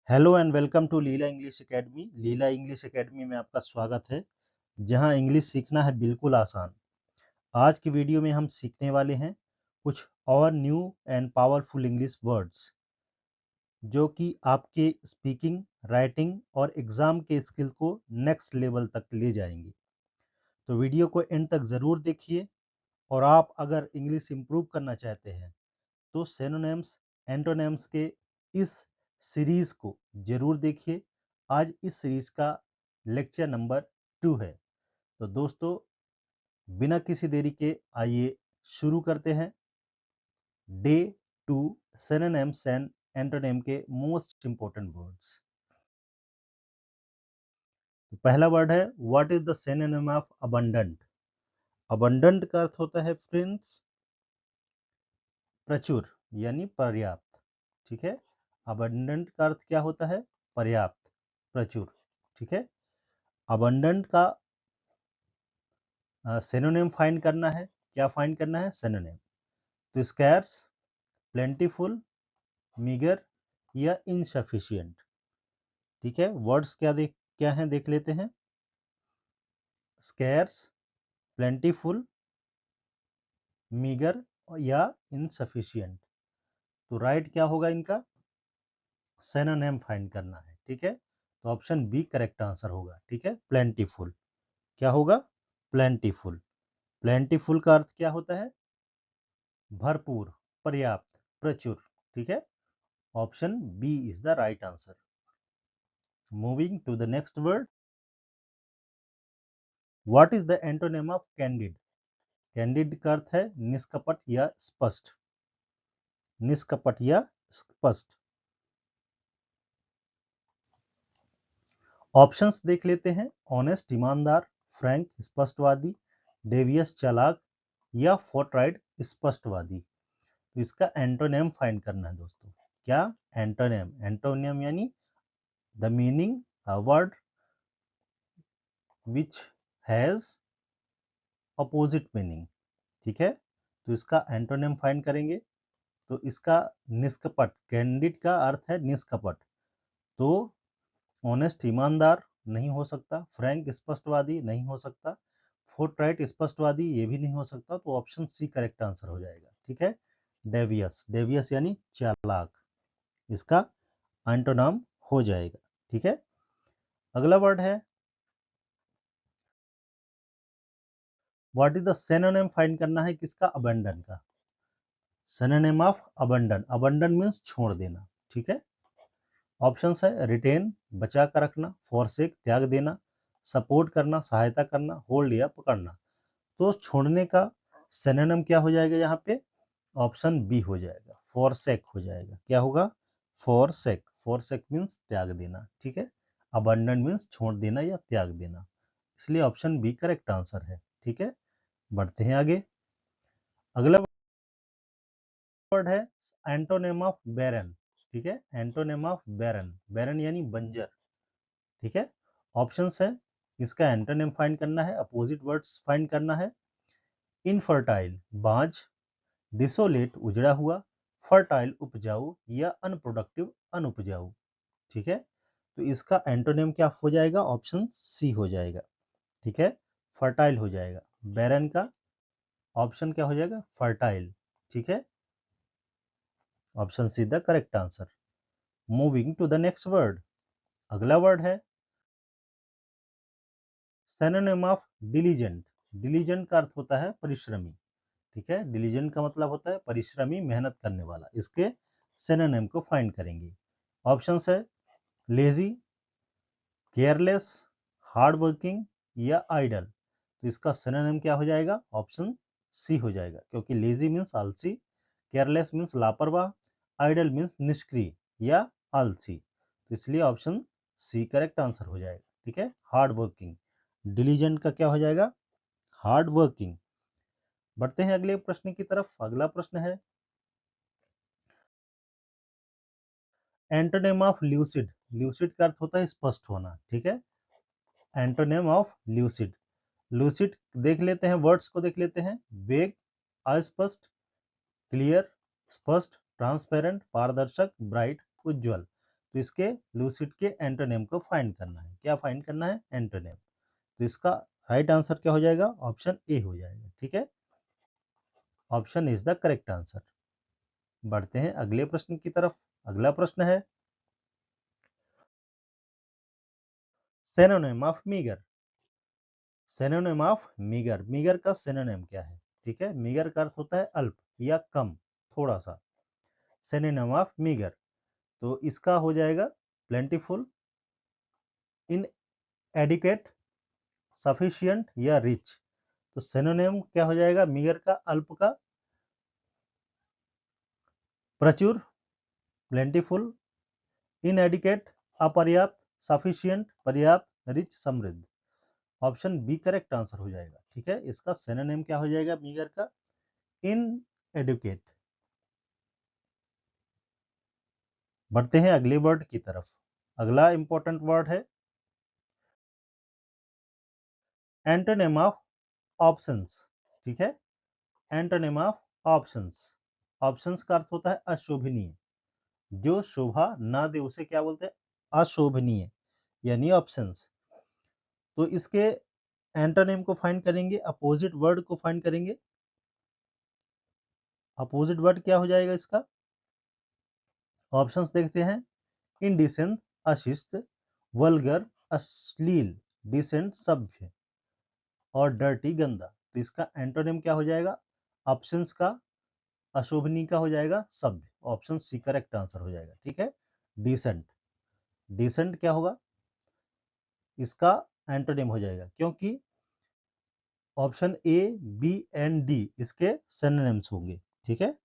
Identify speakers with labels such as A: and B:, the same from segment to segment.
A: Hello and welcome to Leela English academy. Leela English academy में आपका स्वागत है, जहां इंग्लिश सीखना है बिल्कुल आसान। आज की वीडियो में हम सीखने वाले हैं कुछ और new and powerful English words, जो कि आपके स्पीकिंग, राइटिंग और एग्जाम के स्किल को नेक्स्ट लेवल तक ले जाएंगे। तो वीडियो को एंड तक ज़रूर देखिए। और आप अगर इंग्लिश इम्प्रूव करना चाहते हैं तो सिनोनिम्स, एंटोनिम्स के इस सीरीज को जरूर देखिए। आज इस सीरीज का लेक्चर नंबर 2 है। तो दोस्तों, बिना किसी देरी के आइए शुरू करते हैं डे 2 सिनोनिम्स एंड एंटोनिम के मोस्ट इंपॉर्टेंट वर्ड्स। पहला वर्ड है what is the synonym of abundant. Abundant का अर्थ होता है फ्रेंड्स प्रचुर यानी पर्याप्त। ठीक है, अबंडेंट का अर्थ क्या होता है? पर्याप्त, प्रचुर। ठीक है, अबंडेंट का सिनोनिम फाइंड करना है। क्या फाइंड करना है? सिनोनिम। तो स्कैर्स, प्लेंटीफुल, मीगर या इनसफिशिएंट। ठीक है, वर्ड्स क्या हैं देख लेते हैं। स्कैर्स, प्लेंटीफुल, मीगर या इनसफिशिएंट। तो राइट क्या होगा इनका? सिनोनिम फाइंड करना है। ठीक है, तो ऑप्शन बी करेक्ट आंसर होगा। ठीक है, प्लेंटीफुल। क्या होगा? प्लेंटीफुल। प्लेंटीफुल का अर्थ क्या होता है? भरपूर, पर्याप्त, प्रचुर। ठीक है, option B is the right answer. Moving to the next word, what is the antonym of candid. Candid का अर्थ है निष्कपट या स्पष्ट। निष्कपट या स्पष्ट। ऑप्शंस देख लेते हैं। ऑनेस्ट ईमानदार, फ्रैंक स्पष्टवादी, डेवियस चालाक या फोर्ट्राइट स्पष्टवादी। तो इसका एंटोनिम फाइंड करना है दोस्तों। क्या? एंटोनिम। एंटोनिम यानी the meaning a word which has opposite meaning. ठीक है, तो इसका एंटोनिम फाइंड करेंगे। तो इसका निष्कपट, कैंडिड का अर्थ है निष्कपट। तो ऑनेस्ट ईमानदार नहीं हो सकता, फ्रैंक स्पष्टवादी नहीं हो सकता, फोर्ट्राइट स्पष्टवादी ये भी नहीं हो सकता। तो ऑप्शन सी करेक्ट आंसर हो जाएगा। ठीक है, डेवियस। डेवियस यानी चालाक, इसका एंटोनाम हो जाएगा। ठीक है, अगला वर्ड है what is the synonym find करना है किसका? अबंडन का। Synonym of abandon. Abandon means छोड़ देना। ठीक है, ऑप्शंस है रिटेन बचा कर रखना, फॉरसेक त्याग देना, सपोर्ट करना सहायता करना, होल्ड या पकड़ना। तो छोड़ने का सिनोनिम क्या हो जाएगा यहाँ पे? ऑप्शन बी हो जाएगा, फॉरसेक हो जाएगा। क्या होगा? फॉरसेक। फॉरसेक मीन्स त्याग देना। ठीक है, अबंडन मीन्स छोड़ देना या त्याग देना, इसलिए ऑप्शन बी करेक्ट आंसर है। ठीक है, बढ़ते हैं आगे। अगला वर्ड है एंटोनिम ऑफ बैरन। ठीक है, एंटोनिम ऑफ बैरन। बैरन यानी बंजर। ठीक है, ऑप्शंस है इसका एंटोनिम फाइंड करना है, अपोजिट वर्ड्स फाइंड करना है। इनफर्टाइल बांझ, डिसोलेट उजड़ा हुआ, फर्टाइल उपजाऊ या अनप्रोडक्टिव अनुपजाऊ। ठीक है, तो इसका एंटोनिम क्या हो जाएगा? ऑप्शन सी हो जाएगा। ठीक है, फर्टाइल हो जाएगा। बैरन का ऑप्शन क्या हो जाएगा? फर्टाइल। ठीक है, option C the correct answer. Moving to the next word, अगला वर्ड है सिनोनिम ऑफ डिलीजेंट। डिलीजेंट का अर्थ होता है परिश्रमी। ठीक है, डिलीजेंट का मतलब होता है परिश्रमी, मेहनत करने वाला। इसके सिनोनिम को फाइंड करेंगे। ऑप्शंस है लेजी, केयरलेस, हार्ड वर्किंग या आइडल। तो इसका सिनोनिम क्या हो जाएगा? ऑप्शन सी हो जाएगा, क्योंकि लेजी मीन्स आलसी, केयरलेस मीन्स लापरवाह, आइडल मीन्स निष्क्रिय या आलसी। तो इसलिए ऑप्शन सी करेक्ट आंसर हो जाएगा। ठीक है, हार्ड वर्किंग। डिलीजेंट का क्या हो जाएगा? Hard working. बढ़ते हैं अगले प्रश्न की तरफ। अगला प्रश्न है एंटोनिम ऑफ ल्यूसिड। ल्यूसिड का अर्थ होता है स्पष्ट होना। ठीक है, एंटोनिम ऑफ ल्यूसिड। लूसिड देख लेते हैं, वर्ड्स को देख लेते हैं। वेग, अस्पष्ट, क्लियर, स्पष्ट, ट्रांसपेरेंट, पारदर्शक, ब्राइट, उज्जवल। तो इसके लूसिड के एंटोनिम को फाइंड करना है। क्या फाइंड करना है? एंटोनिम। तो इसका राइट आंसर क्या हो जाएगा? ऑप्शन ए हो जाएगा। ठीक है, option is the correct answer. बढ़ते हैं अगले प्रश्न की तरफ। अगला प्रश्न है synonym of meagre. Synonym of meagre, meagre का सिनोनिम क्या है? ठीक है, मीगर का अर्थ होता है अल्प या कम, थोड़ा सा। सिनोनिम ऑफ मीगर, तो इसका हो जाएगा प्लेंटीफुल, इन एडिक्वेट, सफिशिएंट या रिच। तो सिनोनिम क्या हो जाएगा? मीगर का अल्प का प्रचुर, प्लेंटीफुल, इनएडिकेट अपर्याप्त, सफिशिएंट पर्याप्त, रिच समृद्ध। ऑप्शन बी करेक्ट आंसर हो जाएगा। ठीक है, इसका सिनोनिम क्या हो जाएगा मीगर का? इनएडुकेट। बढ़ते हैं अगले वर्ड की तरफ। अगला इंपॉर्टेंट वर्ड है एंटोनिम ऑफ ऑप्शंस। ठीक है, एंटोनिम ऑफ ऑप्शंस। ऑप्शंस का अर्थ होता है अशोभनीय, जो शोभा ना दे उसे क्या बोलते हैं? अशोभनीय, यानी ऑप्शंस। तो इसके एंटोनिम को फाइंड करेंगे, अपोजिट वर्ड को फाइंड करेंगे। अपोजिट वर्ड क्या हो जाएगा इसका? ऑप्शंस देखते हैं। इनडिसेंट अशिष्ट, वल्गर अश्लील, डिसेंट सभ्य, और डर्टी गंदा। तो इसका एंटोनिम क्या हो जाएगा? ऑप्शंस का अशोभनीय का हो जाएगा सभ्य। ऑप्शन सी करेक्ट आंसर हो जाएगा। ठीक है, डिसेंट। डिसेंट क्या होगा? इसका एंटोनिम हो जाएगा, क्योंकि option A, B and D इसके सिनोनिम्स होंगे। ठीक है,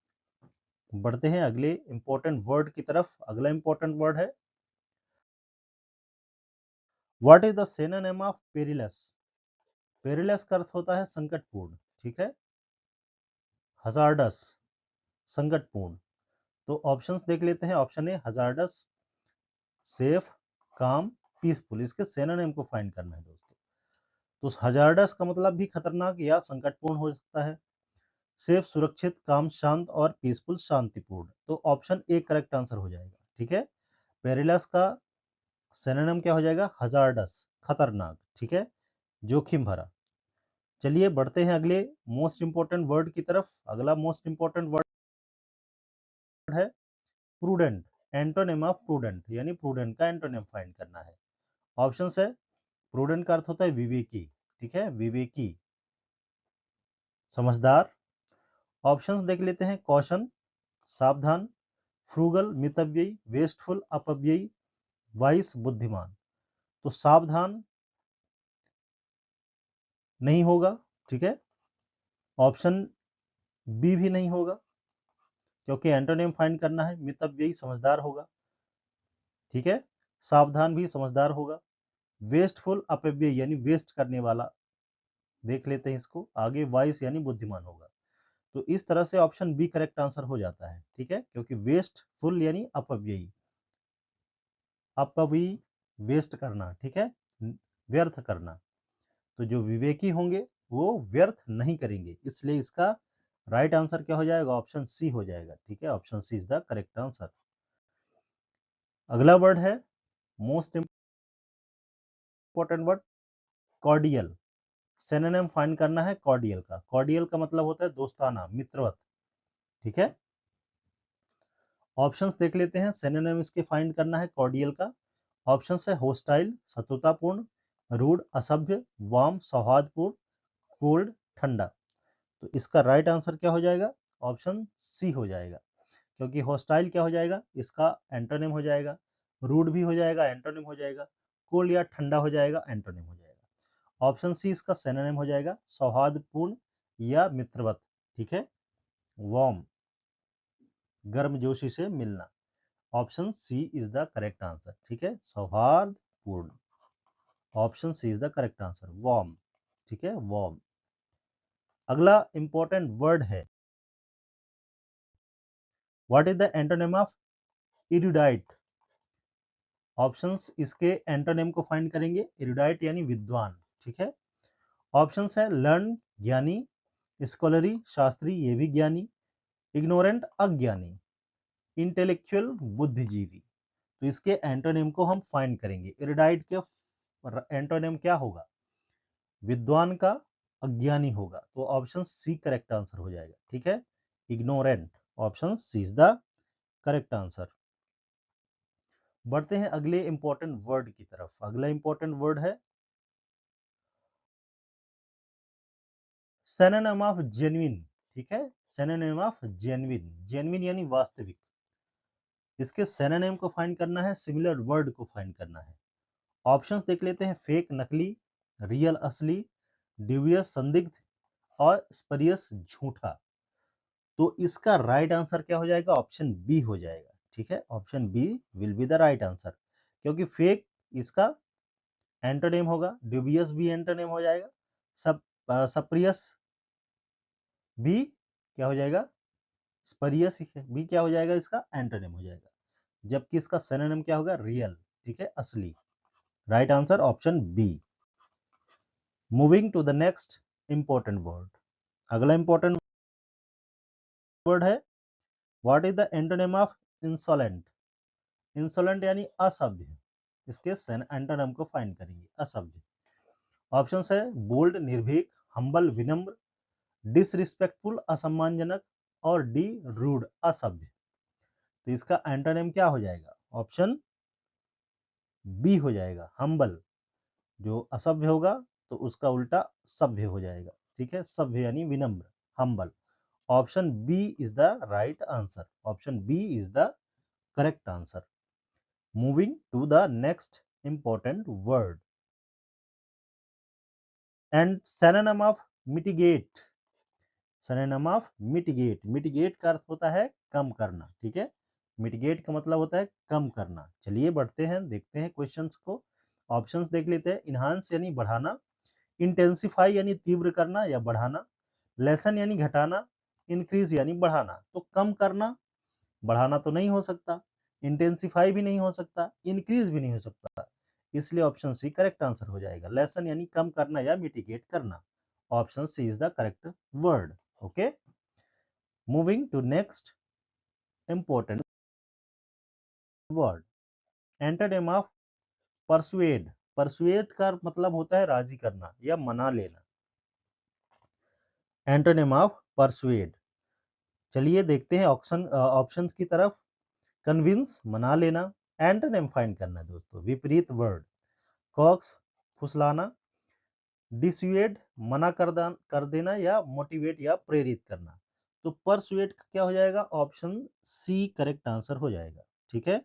A: बढ़ते हैं अगले इंपॉर्टेंट वर्ड की तरफ। अगला इंपॉर्टेंट वर्ड है what is the synonym of perilous. Perilous का अर्थ होता है संकटपूर्ण। ठीक है, हजार्डस, संकटपूर्ण। तो ऑप्शंस देख लेते हैं। ऑप्शन ए हजार्डस, सेफ, काम, पीसफुल। इसके सिनोनिम को फाइंड करना है दोस्तों। तो हजार्डस का मतलब भी खतरनाक या संकटपूर्ण हो सकता है। सेफ सुरक्षित, काम शांत, और पीसफुल शांतिपूर्ण। तो ऑप्शन ए करेक्ट आंसर हो जाएगा। ठीक है, पेरिलस का सिनोनिम क्या हो जाएगा? हजार्डस, खतरनाक। ठीक है, जोखिम भरा। चलिए बढ़ते हैं अगले मोस्ट इंपोर्टेंट वर्ड की तरफ। अगला मोस्ट इंपोर्टेंट वर्ड है प्रूडेंट। एंटोनिम ऑफ प्रूडेंट, यानी प्रूडेंट का एंटोनिम फाइंड करना है। ऑप्शन है, प्रूडेंट का अर्थ होता है विवेकी। ठीक है, विवेकी, समझदार। ऑप्शंस देख लेते हैं। कॉशन, सावधान, फ्रूगल मितव्ययी, वेस्टफुल अपव्ययी, वाइस बुद्धिमान। तो सावधान नहीं होगा। ठीक है, ऑप्शन बी भी नहीं होगा, क्योंकि एंटोनिम फाइंड करना है। मितव्ययी समझदार होगा। ठीक है, सावधान भी समझदार होगा। वेस्टफुल अपव्ययी यानी वेस्ट करने वाला, देख लेते हैं इसको आगे। वाइस यानी बुद्धिमान होगा। तो इस तरह से ऑप्शन बी करेक्ट आंसर हो जाता है। ठीक है, क्योंकि वेस्टफुल यानी अपव्ययी, अपव्ययी वेस्ट करना। ठीक है, व्यर्थ करना। तो जो विवेकी होंगे वो व्यर्थ नहीं करेंगे, इसलिए इसका राइट आंसर क्या हो जाएगा? ऑप्शन सी हो जाएगा। ठीक है, option C is the correct answer. अगला वर्ड है most important word cordial. Synonym find करना है कॉर्डियल का। कॉर्डियल का मतलब होता है दोस्ताना, मित्रवत। ठीक है, ऑप्शंस देख लेते हैं। सिनोनिम इसके फाइंड करना है कॉर्डियल का। ऑप्शंस है होस्टाइल, शत्रुतापूर्ण, रूड असभ्य, वार्म सौहार्दपूर्ण, कोल्ड ठंडा। तो इसका राइट आंसर क्या हो जाएगा? ऑप्शन सी हो जाएगा, क्योंकि होस्टाइल क्या हो जाएगा? इसका एंटोनिम हो जाएगा। रूड भी हो जाएगा, एंटोनिम हो जाएगा। कोल्ड या ठंडा हो जाएगा, एंटोनिम हो जाएगा। ऑप्शन सी इसका सिनोनिम हो जाएगा, सौहार्दपूर्ण या मित्रवत। ठीक है, वार्म, गर्मजोशी से मिलना। Option C is the correct answer. ठीक है, सौहार्दपूर्ण। Option C is the correct answer, warm. ठीक है, वार्म। अगला इंपॉर्टेंट वर्ड है what is the antonym of erudite. Options इसके एंटोनिम को फाइंड करेंगे। इरुडाइट यानी विद्वान। ठीक है, ऑप्शंस है लर्न ज्ञानी, स्कॉलरी शास्त्री ये भी ज्ञानी, इग्नोरेंट अज्ञानी, इंटेलेक्चुअल बुद्धिजीवी। तो इसके एंटोनिम को हम फाइंड करेंगे। इरिडाइट के एंटोनिम क्या होगा? विद्वान का अज्ञानी होगा, तो ऑप्शन सी करेक्ट आंसर हो जाएगा। ठीक है, ignorant, option C is the correct answer. बढ़ते हैं अगले इंपॉर्टेंट वर्ड की तरफ। अगला इंपॉर्टेंट वर्ड है सिनोनिम ऑफ जेन्युइन। ठीक है, सिनोनिम ऑफ जेन्युइन, जेन्युइन यानी वास्तविक। इसके सिनोनिम को फाइंड करना है, सिमिलर वर्ड को फाइंड करना है। ऑप्शंस देख लेते हैं। फेक नकली, रियल असली, ड्यूबियस संदिग्ध, और स्परियस झूठा। तो इसका राइट आंसर क्या हो जाएगा? ऑप्शन बी हो जाएगा। ठीक है, option B will be the right answer, क्योंकि फेक इसका एंटोनिम होगा, ड्यूबियस भी एंटोनिम हो जाएगा, सब सप्रियस भी क्या हो जाएगा? स्परियस भी क्या हो जाएगा? इसका एंटोनिम हो जाएगा। जबकि इसका सिनोनिम क्या होगा? रियल। ठीक है, असली। Right answer option B. Moving to the next important word. अगला इंपॉर्टेंट वर्ड है what is the antonym of insolent. Insolent यानी असभ्य। इसके एंटोनिम को फाइंड करेंगे, असभ्य। ऑप्शन है बोल्ड निर्भीक, हम्बल विनम्र, डिसरिस्पेक्टफुल असम्मानजनक, और डी रूड असभ्य। तो इसका एंटोनिम क्या हो जाएगा? ऑप्शन बी हो जाएगा, हम्बल। जो असभ्य होगा तो उसका उल्टा सभ्य हो जाएगा। ठीक है, सभ्य यानी विनम्र, humble. Option B is the right answer, option B is the correct answer. Moving to the next important word and synonym of mitigate. Synonym of mitigate, mitigate का अर्थ होता है कम करना। ठीक है, मिटिगेट का मतलब होता है कम करना। चलिए बढ़ते हैं, देखते हैं क्वेश्चंस को। ऑप्शंस देख लेते हैं। इनहांस यानी बढ़ाना, इंटेंसिफाई यानी तीव्र करना या बढ़ाना, लेसन यानी घटाना, इंक्रीज यानी बढ़ाना। तो कम करना, बढ़ाना तो नहीं हो सकता, इंटेंसिफाई भी नहीं हो सकता, इंक्रीज भी नहीं हो सकता, इसलिए ऑप्शन सी करेक्ट आंसर हो जाएगा। लेसन यानी कम करना या मिटिगेट करना। Option C is the correct word. Okay, moving to next important word, antonym of persuade. Persuade का मतलब होता है राजी करना या मना लेना। एंटोनिम ऑफ परसुएड, चलिए देखते हैं ऑप्शंस की तरफ। कन्विंस मना लेना, एंटोनिम फाइंड करना है दोस्तों, विपरीत वर्ड। कॉक्स फुसलाना, डिसुएड मना कर देना या मोटिवेट या प्रेरित करना। तो परसुएड क्या हो जाएगा? ऑप्शन सी करेक्ट आंसर हो जाएगा। ठीक है,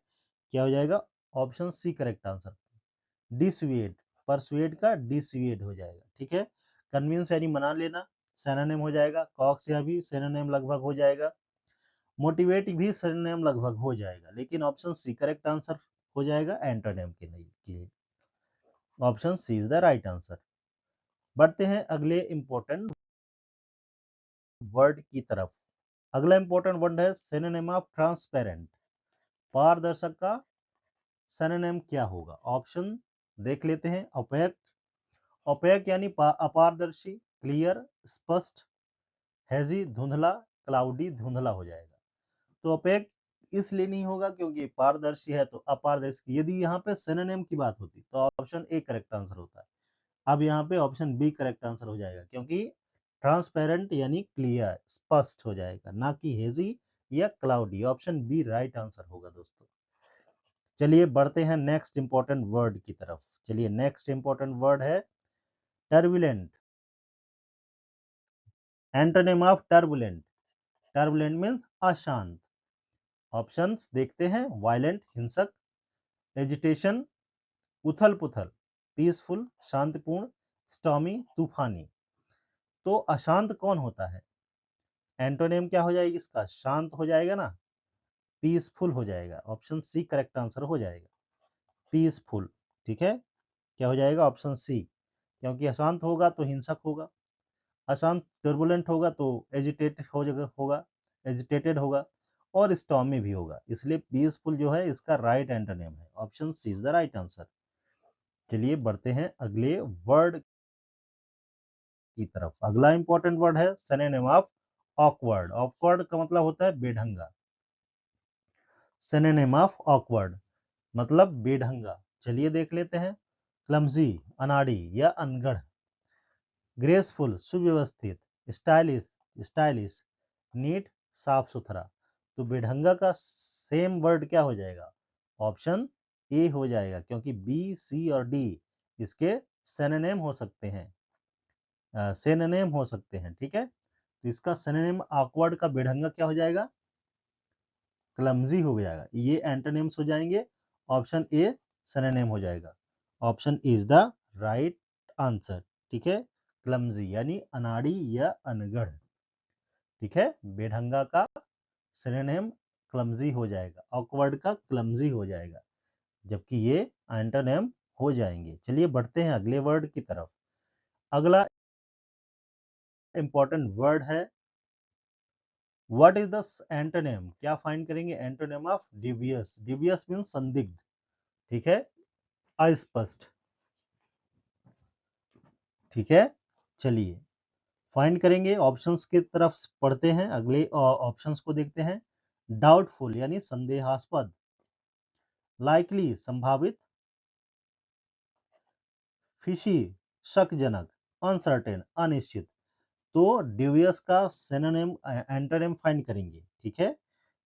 A: क्या हो जाएगा? Option C correct answer. Dissuade, persuade का डिसुएड हो जाएगा। ठीक है, कन्विंस यानी मना लेना, सिनोनिम हो जाएगा। कॉक्स या भी सिनोनिम लगभग हो जाएगा, मोटिवेट भी सिनोनिम लगभग हो जाएगा, लेकिन ऑप्शन सी करेक्ट आंसर हो जाएगा एंटोनिम के नहीं के। Option C is the right answer. बढ़ते हैं अगले इंपॉर्टेंट वर्ड की तरफ। अगला इंपॉर्टेंट वर्ड है सिनोनिम ऑफ ट्रांसपेरेंट। पारदर्शक का सिनोनिम क्या होगा? ऑप्शन देख लेते हैं। ओपेक, ओपेक यानी अपारदर्शी, क्लियर स्पष्ट, हैजी धुंधला, क्लाउडी धुंधला हो जाएगा। तो ओपेक इसलिए नहीं होगा क्योंकि पारदर्शी है, तो अपारदर्शी। यदि यहाँ पे सिनोनिम की बात होती तो ऑप्शन ए करेक्ट आंसर होता है। अब यहाँ पे ऑप्शन बी करेक्ट आंसर हो जाएगा, क्योंकि ट्रांसपेरेंट यानी क्लियर स्पष्ट हो जाएगा, ना कि हेजी या cloudy. Option B right answer होगा दोस्तों। चलिए बढ़ते हैं नेक्स्ट इंपॉर्टेंट वर्ड की तरफ। चलिए नेक्स्ट इंपॉर्टेंट वर्ड है turbulent. Antonym of turbulent, turbulent means अशांत। ऑप्शंस देखते हैं। वायलेंट हिंसक, एजिटेशन उथल पुथल, पीसफुल शांतिपूर्ण, स्टॉमी तूफानी। तो अशांत कौन होता है? एंटोनिम क्या हो जाएगी इसका? शांत हो जाएगा ना, पीसफुल हो जाएगा। ऑप्शन सी करेक्ट आंसर हो जाएगा, पीसफुल। ठीक है, क्या हो जाएगा? ऑप्शन सी, क्योंकि अशांत होगा तो हिंसक होगा, अशांत टर्बुलेंट होगा तो एजिटेटेड होगा, एजिटेटेड होगा, और स्टॉमी भी होगा, इसलिए पीसफुल जो है इसका राइट एंटोनिम है। Option C is the right answer. चलिए बढ़ते हैं अगले वर्ड की तरफ। अगला इंपॉर्टेंट वर्ड है सिनोनिम ऑफ ऑकवर्ड। ऑकवर्ड का मतलब होता है बेढंगा। सिनोनिम ऑफ ऑकवर्ड, मतलब बेढंगा। चलिए देख लेते हैं। क्लमजी अनाड़ी या अनगढ़, ग्रेसफुल सुव्यवस्थित, स्टाइलिश स्टाइलिश, नीट साफ सुथरा। तो बेढंगा का सेम वर्ड क्या हो जाएगा? ऑप्शन ए हो जाएगा, क्योंकि बी सी और डी इसके सिनोनिम हो सकते हैं, सिनोनिम हो सकते हैं। ठीक है, तो इसका सिनोनिम ऑकवर्ड का बेढंगा क्या हो जाएगा? क्लमजी हो जाएगा। ये एंटोनिम्स हो जाएंगे। ऑप्शन ए सिनोनिम हो जाएगा। Option is the right answer. ठीक है, क्लमजी यानी अनाड़ी या अनगढ़। ठीक है, बेढंगा का सिनोनिम क्लमजी हो जाएगा, ऑकवर्ड का क्लमजी हो जाएगा, जबकि ये एंटोनिम हो जाएंगे। चलिए बढ़ते हैं अगले वर्ड की तरफ। अगला इंपॉर्टेंट वर्ड है, व्हाट इज द एंटोनिम? क्या फाइंड करेंगे? Antonym of devious. Devious means संदिग्ध। ठीक है, अस्पष्ट। ठीक है, चलिए फाइंड करेंगे। ऑप्शंस की तरफ पढ़ते हैं, अगले ऑप्शंस को देखते हैं। डाउटफुल यानी संदेहास्पद, लाइकली संभावित, फिशी शकजनक, अनसर्टेन अनिश्चित। तो ड्यूबियस का सिनोनिम एंटोनिम फाइंड करेंगे। ठीक है,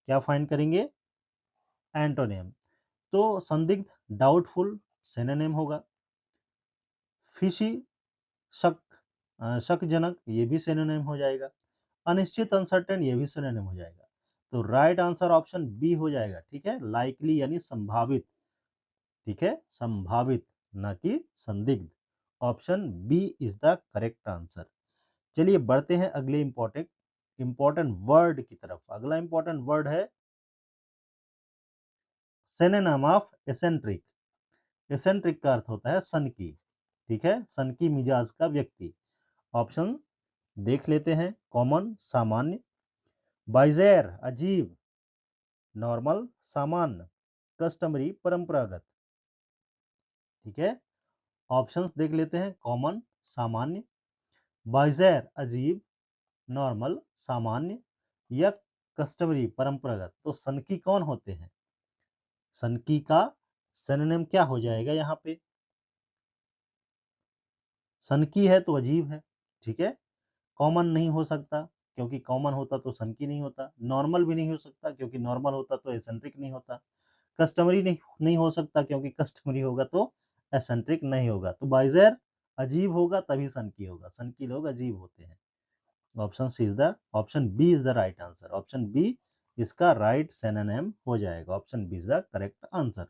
A: क्या फाइंड करेंगे? एंटोनिम। तो संदिग्ध डाउटफुल सिनोनिम होगा, फिशी शक शकजनक ये भी सिनोनिम हो जाएगा, अनिश्चित अनसर्टेन ये भी सिनोनिम हो जाएगा। तो राइट आंसर ऑप्शन बी हो जाएगा। ठीक है, लाइकली यानी संभावित। ठीक है, संभावित ना कि संदिग्ध। Option B is the correct answer. चलिए बढ़ते हैं अगले इंपॉर्टेंट वर्ड की तरफ। अगला इंपॉर्टेंट वर्ड है सिनोनिम ऑफ एसेंट्रिक। एसेंट्रिक का अर्थ होता है सनकी। ठीक है, सनकी मिजाज का व्यक्ति। ऑप्शन देख लेते हैं। कॉमन सामान्य, बाइजेर अजीब, नॉर्मल सामान्य, कस्टमरी परंपरागत। ठीक है, ऑप्शंस देख लेते हैं। कॉमन सामान्य, बाइजेर अजीब, नॉर्मल सामान्य, या कस्टमरी परंपरागत। तो सनकी कौन होते हैं? सनकी का सिनोनिम क्या हो जाएगा? यहाँ पे सनकी है तो अजीब है। ठीक है, कॉमन नहीं हो सकता, क्योंकि कॉमन होता तो सनकी नहीं होता। नॉर्मल भी नहीं हो सकता, क्योंकि नॉर्मल होता तो एसेंट्रिक नहीं होता। कस्टमरी नहीं हो सकता, क्योंकि कस्टमरी होगा तो एसेंट्रिक नहीं होगा। तो बाइजेर अजीब होगा तभी सनकी होगा, सनकी लोग अजीब होते हैं। Option B is the right answer. Option B इसका राइट सिनोनिम हो जाएगा। Option B is the correct answer.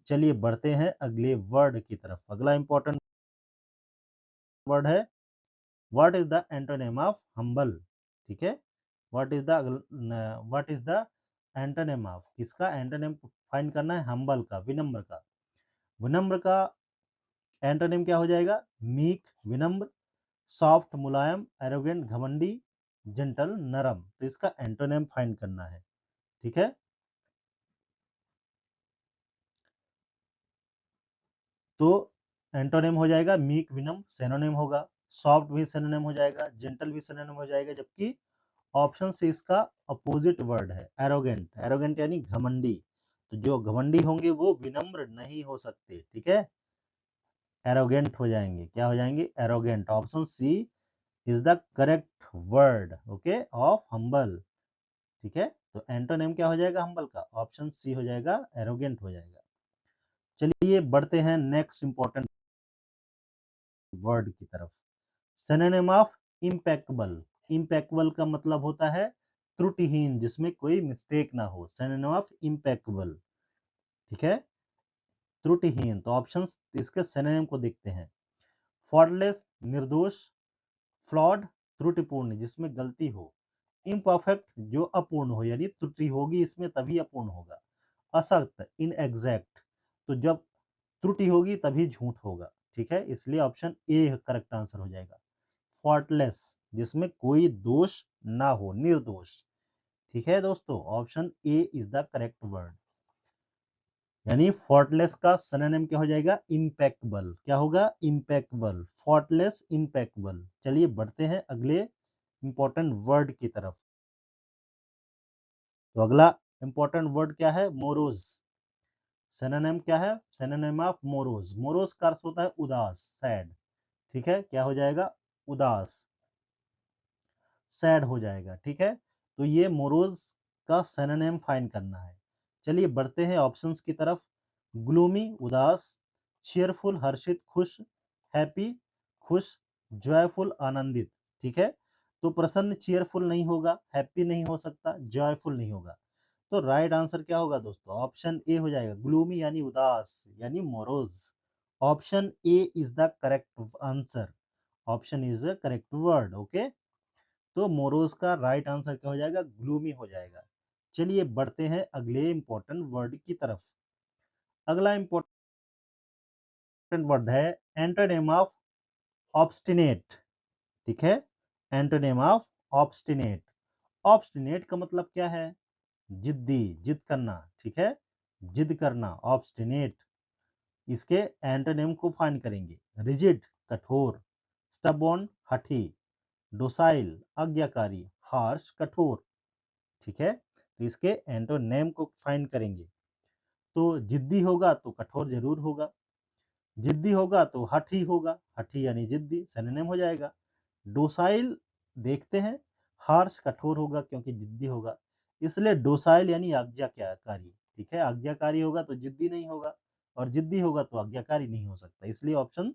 A: चलिए बढ़ते हैं अगले वर्ड की तरफ। अगला इंपॉर्टेंट वर्ड है, what is the antonym of humble? ठीक है, what is the antonym of, किसका एंटोनिम फाइंड करना है? हम्बल का, विनम्र का। विनम्र का एंटोनिम क्या हो जाएगा? मीक विनम्र, सॉफ्ट मुलायम, एरोगेंट घमंडी, जेंटल नरम। तो इसका एंटोनिम फाइंड करना है। ठीक है, तो एंटोनिम हो जाएगा मीक विनम्र, सिनोनिम होगा। सॉफ्ट भी सिनोनिम हो जाएगा, जेंटल भी सिनोनिम हो जाएगा, जबकि ऑप्शन से इसका अपोजिट वर्ड है एरोगेंट। एरोगेंट यानी घमंडी। तो जो घमंडी होंगे वो विनम्र नहीं हो सकते। ठीक है, एरोगेंट हो जाएंगे। क्या हो जाएंगे? Arrogant. Option C is the correct word, okay, of humble. ठीक है, तो एंटोनिम क्या हो जाएगा हम्बल का? ऑप्शन सी हो जाएगा, एरोगेंट हो जाएगा। चलिए बढ़ते हैं नेक्स्ट इंपॉर्टेंट वर्ड की तरफ। Synonym of इम्पेक्बल। इम्पेक्बल का मतलब होता है त्रुटिहीन, जिसमें कोई मिस्टेक ना हो। Synonym of impeccable. ठीक है, त्रुटिहीन। तो ऑप्शंस इसके सिनोनिम को देखते हैं। फॉल्टलेस निर्दोष, फ्लॉड त्रुटिपूर्ण जिसमें गलती हो, इम्परफेक्ट जो अपूर्ण हो, यानी त्रुटि होगी इसमें तभी अपूर्ण होगा, असत्य इनएग्जैक्ट, तो जब त्रुटि होगी तभी झूठ होगा। ठीक है, इसलिए ऑप्शन ए करेक्ट आंसर हो जाएगा। फॉल्टलेस जिसमें कोई दोष ना हो, निर्दोष। ठीक है दोस्तों, option A is the correct word. यानी फॉल्टलेस का सिनोनिम क्या हो जाएगा? इम्पेक्बल। क्या होगा? इम्पेक्बल, फॉल्टलेस इम्पेक्बल। चलिए बढ़ते हैं अगले इंपॉर्टेंट वर्ड की तरफ। तो अगला इंपॉर्टेंट वर्ड क्या है? मोरोज। सिनोनिम क्या है? सिनोनिम ऑफ मोरोज, मोरोज का अर्थ होता है उदास, सैड। ठीक है, क्या हो जाएगा? उदास, सैड हो जाएगा। ठीक है, तो ये मोरोज का सिनोनिम फाइंड करना है। चलिए बढ़ते हैं ऑप्शंस की तरफ। ग्लूमी उदास, चीयरफुल हर्षित खुश, हैप्पी खुश, जॉयफुल आनंदित। ठीक है, तो प्रसन्न चीयरफुल नहीं होगा, हैप्पी नहीं हो सकता, जॉयफुल नहीं होगा। तो राइट आंसर क्या होगा दोस्तों? ऑप्शन ए हो जाएगा, ग्लूमी यानी उदास यानी morose. Option A is the correct answer, option is the correct word. Okay, तो मोरोज का राइट आंसर क्या हो जाएगा? ग्लूमी हो जाएगा। चलिए बढ़ते हैं अगले इंपॉर्टेंट वर्ड की तरफ। अगला इंपॉर्टेंट वर्ड है एंटोनिम ऑफ ऑब्स्टिनेट। ठीक है, एंटोनिम ऑफ ऑब्स्टिनेट। ऑब्स्टिनेट का मतलब क्या है? जिद्दी, जिद करना। ठीक है, जिद करना, ऑब्स्टिनेट। इसके एंटोनिम को फाइंड करेंगे। रिजिड कठोर, स्टबॉर्न हठी, डोसाइल आज्ञाकारी, हार्श कठोर। ठीक है, तो इसके एंटोनेम को फाइंड करेंगे। तो जिद्दी होगा तो कठोर जरूर होगा, जिद्दी होगा तो हठी होगा, हठी यानी जिद्दी, सिनोनिम हो जाएगा। डोसाइल देखते हैं, हार्श कठोर होगा क्योंकि जिद्दी होगा, इसलिए डोसाइल यानी आज्ञाकारी। ठीक है, आज्ञाकारी होगा तो जिद्दी नहीं होगा, और जिद्दी होगा तो आज्ञाकारी नहीं हो सकता, इसलिए option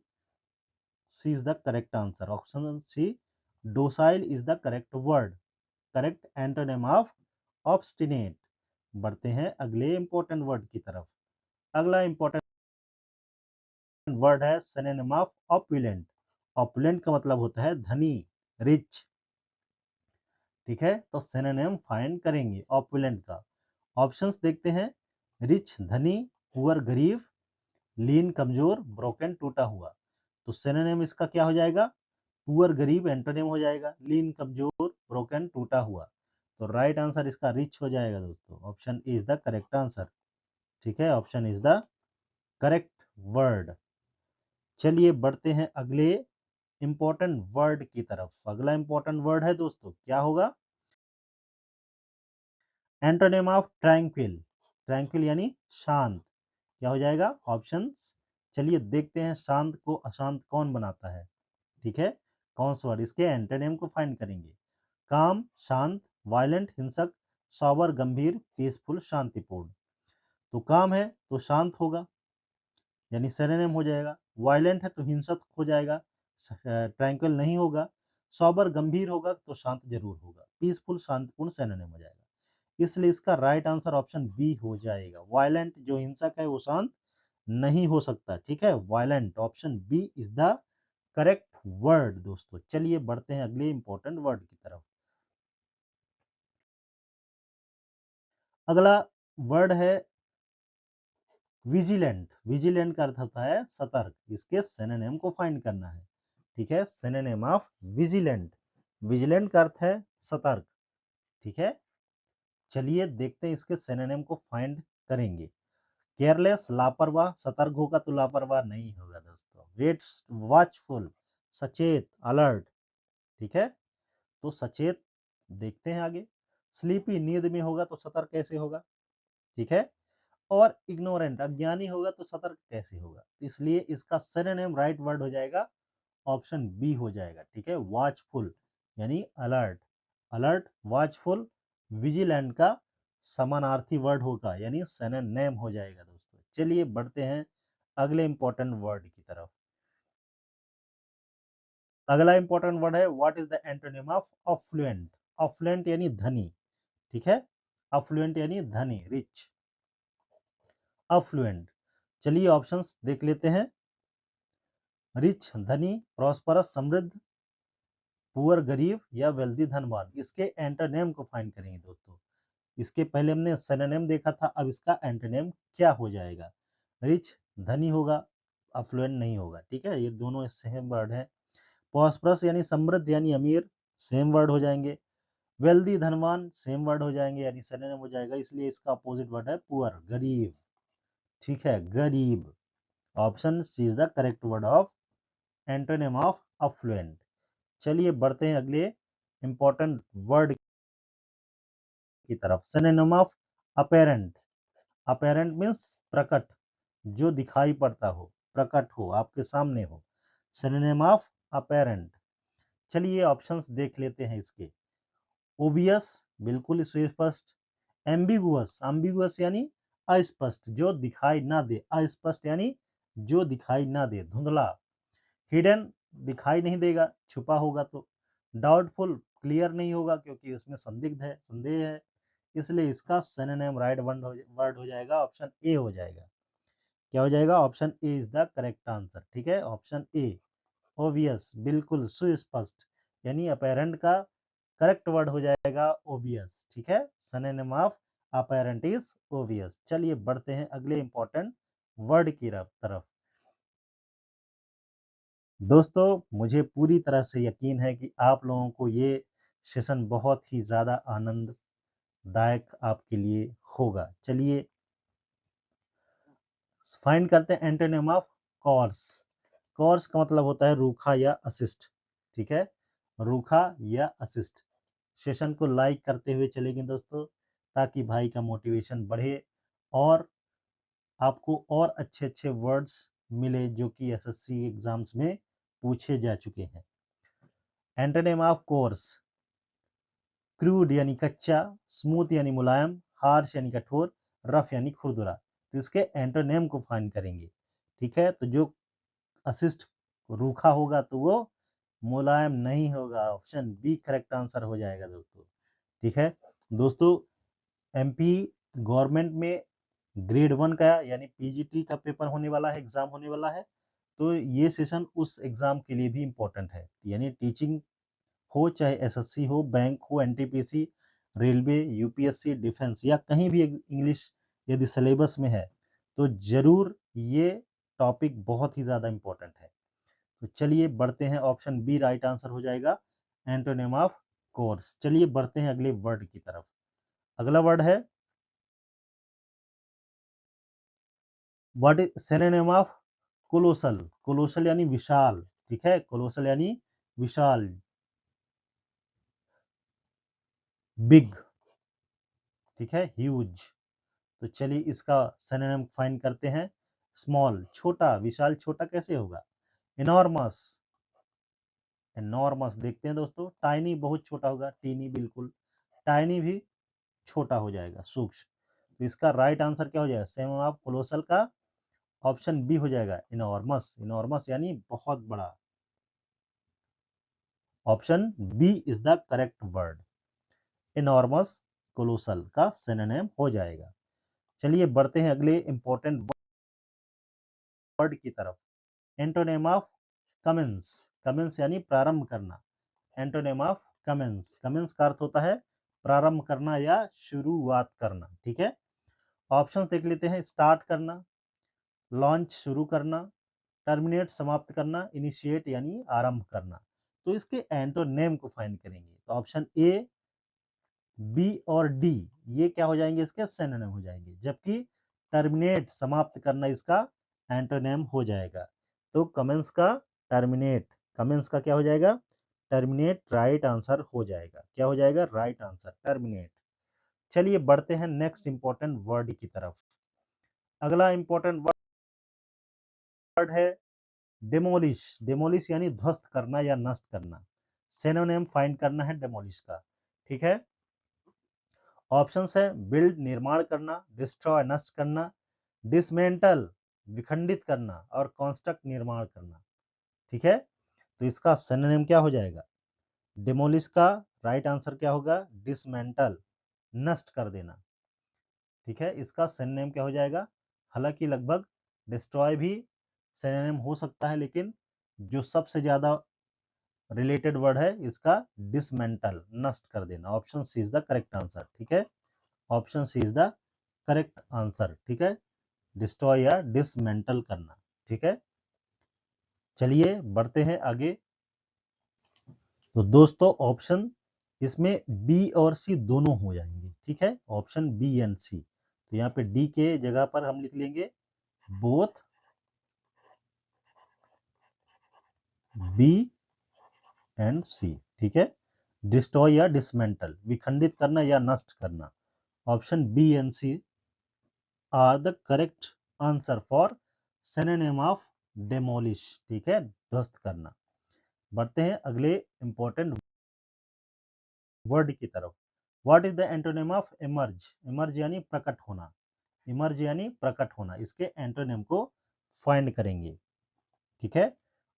A: C is the correct answer. Option C, docile is the correct word, correct antonym of obstinate. बढ़ते हैं अगले इंपॉर्टेंट वर्ड की तरफ। अगला इंपॉर्टेंट वर्ड है सिनोनिम ऑफ ऑपुलेंट। ऑपुलेंट का मतलब होता है धनी, रिच। ठीक है, तो सिनोनिम फाइंड करेंगे ऑपुलेंट का। ऑप्शंस देखते हैं। रिच धनी, पुअर गरीब, लीन कमजोर, ब्रोकन टूटा हुआ। तो सिनोनिम इसका क्या हो जाएगा? पुअर गरीब एंटोनिम हो जाएगा, लीन कमजोर, ब्रोकन टूटा हुआ। तो राइट आंसर इसका रिच हो जाएगा दोस्तों, option is the correct answer. ठीक है, option is the correct word. चलिए बढ़ते हैं अगले इंपॉर्टेंट वर्ड की तरफ। अगला इंपॉर्टेंट वर्ड है दोस्तों, क्या होगा? Antonym of tranquil. ट्रैंक्विल यानी शांत, क्या हो जाएगा? ऑप्शंस चलिए देखते हैं, शांत को अशांत कौन बनाता है। ठीक है, कौन सा वर्ड? इसके एंटोनिम को फाइंड करेंगे। काम शांत, वायलेंट हिंसक, सॉबर गंभीर, पीसफुल शांतिपूर्ण। तो काम है तो शांत होगा, यानी सिनोनिम हो जाएगा। वायलेंट है तो हिंसक हो जाएगा, ट्रैंक्विल नहीं होगा। सॉबर गंभीर होगा तो शांत जरूर होगा। पीसफुल शांतिपूर्ण सिनोनिम हो जाएगा, इसलिए इसका राइट आंसर ऑप्शन बी हो जाएगा। वायलेंट जो हिंसक है वो शांत नहीं हो सकता। ठीक है, violent, option B is the correct word दोस्तों। चलिए बढ़ते हैं अगले इंपॉर्टेंट वर्ड की तरफ। अगला वर्ड है विजिलेंट। विजिलेंट का अर्थ होता है सतर्क, इसके सिनोनिम को फाइंड करना है। ठीक है, सिनोनिम ऑफ विजिलेंट। विजिलेंट का अर्थ है सतर्क। ठीक है, चलिए देखते हैं इसके सिनोनिम को फाइंड करेंगे। केयरलेस लापरवाह, सतर्क होगा तो लापरवाह नहीं होगा दोस्तों। वेट वॉचफुल, सचेत अलर्ट। ठीक है, तो सचेत देखते हैं आगे। स्लीपी नींद में होगा तो सतर्क कैसे होगा? ठीक है, और इग्नोरेंट अज्ञानी होगा तो सतर्क कैसे होगा? इसलिए इसका सिनोनिम राइट वर्ड हो जाएगा, ऑप्शन बी हो जाएगा। ठीक है, वॉचफुल यानी अलर्ट, अलर्ट वॉचफुल विजिलेंट का समानार्थी वर्ड होगा, यानी सिनोनिम हो जाएगा दोस्तों। चलिए बढ़ते हैं अगले इंपॉर्टेंट वर्ड की तरफ। अगला इंपॉर्टेंट वर्ड है what is the antonym of affluent. Affluent यानी धनी। ठीक है, अफ्लुएंट यानी धनी, रिच, अफ्लुएंट। चलिए ऑप्शंस देख लेते हैं। रिच धनी, प्रॉस्परस समृद्ध, पुअर गरीब, या वेल्दी धनवान। इसके एंटोनिम को फाइंड करेंगे दोस्तों। इसके पहले हमने सिनोनिम देखा था, अब इसका एंटोनिम क्या हो जाएगा? रिच धनी होगा, अफ्लुएंट नहीं होगा। ठीक है, ये दोनों सेम वर्ड है। प्रॉस्परस यानी समृद्ध यानी अमीर, सेम वर्ड हो जाएंगे। वेल्दी धनवान सेम वर्ड हो जाएंगे, यानी सिनोनिम हो जाएगा, इसलिए इसका अपोजिट वर्ड है पुअर, गरीब। ठीक है, गरीब। Option C is the correct word of antonym of affluent. चलिए बढ़ते हैं अगले इंपॉर्टेंट वर्ड की तरफ। Synonym of apparent. Apparent means प्रकट, जो दिखाई पड़ता हो, प्रकट हो, आपके सामने हो, सिनोनिम ऑफ अपेरेंट। चलिए ऑप्शंस देख लेते हैं इसके। ओबियस, बिल्कुल सुस्पष्ट। एम्बिगुअस, एम्बिगुअस यानी अस्पष्ट, जो दिखाई ना दे, अस्पष्ट यानी जो दिखाई ना दे, धुंधला। हिडन, दिखाई नहीं देगा, छुपा होगा तो। डाउटफुल, क्लियर नहीं होगा क्योंकि उसमें संदिग्ध है, संदेह है, इसलिए इसका सिनोनिम राइट वर्ड हो जाएगा, ऑप्शन ए हो जाएगा। क्या हो जाएगा? Option A is the correct answer. ठीक है, ऑप्शन ए ओबियस, बिल्कुल सुस्पष्ट, यानी अपेरेंट का करेक्ट वर्ड हो जाएगा ओबियस। ठीक है, synonym of apparent is obvious. चलिए बढ़ते हैं अगले इंपॉर्टेंट वर्ड की तरफ। दोस्तों, मुझे पूरी तरह से यकीन है कि आप लोगों को ये सेशन बहुत ही ज़्यादा आनंददायक आपके लिए होगा। चलिए फाइंड करते हैं एंटोनिम ऑफ कोर्स। कोर्स का मतलब होता है रूखा या अशिष्ट। ठीक है, रूखा या अशिष्ट। सेशन को लाइक करते हुए चलेंगे दोस्तों, ताकि भाई का मोटिवेशन बढ़े और आपको और अच्छे अच्छे वर्ड्स मिले जो कि एसएससी एग्जाम्स में पूछे जा चुके हैं। एंटोनिम ऑफ कोर्स, क्रूड यानी कच्चा, स्मूथ यानी मुलायम, हार्श यानी कठोर, रफ यानी खुरदुरा। तो इसके एंटोनिम को फाइंड करेंगे। ठीक है, तो जो असिस्ट रूखा होगा तो वो मुलायम नहीं होगा, ऑप्शन बी करेक्ट आंसर हो जाएगा दोस्तों। ठीक है दोस्तों, एमपी गवर्नमेंट में ग्रेड 1 का यानी पीजीटी का पेपर होने वाला है, एग्जाम होने वाला है। तो ये सेशन उस एग्जाम के लिए भी इम्पोर्टेंट है, यानी टीचिंग हो, चाहे एसएससी हो, बैंक हो, एनटीपीसी, रेलवे, यूपीएससी, डिफेंस या कहीं भी इंग्लिश यदि सिलेबस में है तो जरूर ये टॉपिक बहुत ही ज़्यादा इम्पोर्टेंट है। तो चलिए बढ़ते हैं, ऑप्शन बी राइट आंसर हो जाएगा, एंटोनिम ऑफ कोर्स। चलिए बढ़ते हैं अगले वर्ड की तरफ। अगला वर्ड है what is synonym of colossal. Colossal यानी विशाल। ठीक है, कोलोसल यानी विशाल, बिग। ठीक है, ह्यूज। तो चलिए इसका सिनोनिम फाइंड करते हैं। स्मॉल, छोटा, विशाल छोटा कैसे होगा? इनॉर्मस, इनॉर्मस देखते हैं दोस्तों, टाइनी बहुत छोटा होगा, टीनी बिल्कुल, टाइनी भी छोटा हो जाएगा, सूक्ष्म। तो इसका राइट आंसर क्या हो जाएगा? सिनोनिम ऑफ कोलोसल का ऑप्शन बी हो जाएगा, इनॉर्मस। इनॉर्मस यानी बहुत बड़ा, option B is the correct word. Enormous colossal का सिनोनिम हो जाएगा। चलिए बढ़ते हैं अगले इंपॉर्टेंट वर्ड की तरफ। Antonym of commence. कमेंस यानी प्रारंभ करना। एंटोनिम ऑफ कमेंस, कमेंस का अर्थ होता है प्रारंभ करना या शुरुआत करना। ठीक है, ऑप्शन देख लेते हैं। स्टार्ट करना, लॉन्च शुरू करना, टर्मिनेट समाप्त करना, इनिशिएट यानी आरंभ करना। तो इसके एंटोनिम को फाइंड करेंगे तो ऑप्शन ए, बी और डी ये क्या हो जाएंगे? इसके सिनोनिम हो जाएंगे, जबकि टर्मिनेट समाप्त करना इसका एंटोनिम हो जाएगा। तो कमेंस का टर्मिनेट, कमेंस का क्या हो जाएगा? टर्मिनेट राइट आंसर हो जाएगा। क्या हो जाएगा? Right answer, terminate. चलिए बढ़ते हैं नेक्स्ट इंपॉर्टेंट वर्ड की तरफ। अगला इंपॉर्टेंट वर्ड है डेमोलिश। डेमोलिश यानी ध्वस्त करना या नष्ट करना। सिनोनिम फाइंड करना है डेमोलिश का। ठीक है, ऑप्शंस है बिल्ड निर्माण करना, डिस्ट्रॉय नष्ट करना, डिसमेंटल विखंडित करना और कंस्ट्रक्ट निर्माण करना। ठीक है, तो इसका सिनोनिम क्या हो जाएगा? डिमोलिश का राइट आंसर क्या होगा? डिसमेंटल, नष्ट कर देना। ठीक है, इसका सिनोनिम क्या हो जाएगा? हालांकि लगभग डिस्ट्रॉय भी सिनोनिम हो सकता है, लेकिन जो सबसे ज्यादा रिलेटेड वर्ड है इसका डिसमेंटल, नष्ट कर देना। Option C is the correct answer. ठीक है, option C is the correct answer. ठीक है, डिस्ट्रॉय या डिसमेंटल करना। ठीक है, चलिए बढ़ते हैं आगे। तो दोस्तों ऑप्शन इसमें बी और सी दोनों हो जाएंगे। ठीक है, ऑप्शन बी एंड सी। तो यहाँ पे डी के जगह पर हम लिख लेंगे बोथ बी एंड सी। ठीक है, डिस्ट्रॉय या डिसमेंटल, विखंडित करना या नष्ट करना। Option B and C are the correct answer for synonym of demolish, ठीक है, ध्वस्त करना। बढ़ते हैं अगले इंपॉर्टेंट वर्ड की तरफ। What is the antonym of emerge? Emerge यानी प्रकट होना, इमर्ज यानी प्रकट होना, इसके एंटोनिम को फाइंड करेंगे, ठीक है।